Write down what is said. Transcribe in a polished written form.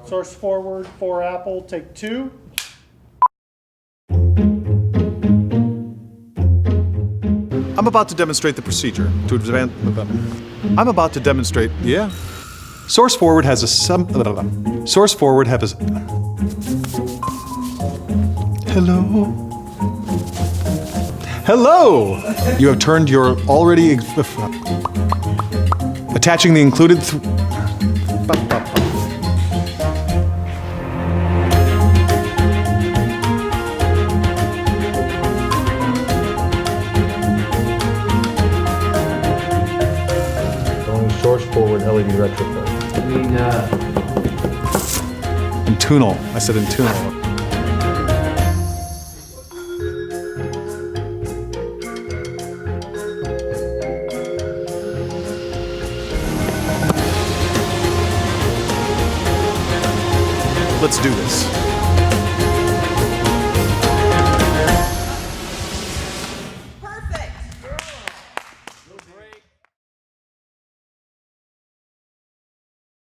Source forward for Apple, take 2. I'm about to demonstrate the procedure to advance. I'm about to demonstrate. Yeah. Source forward has a Source forward have a. Hello. Hello. You have turned your already attaching the included. Source forward LED retrofit. Intunal. I said intunal. Let's do this.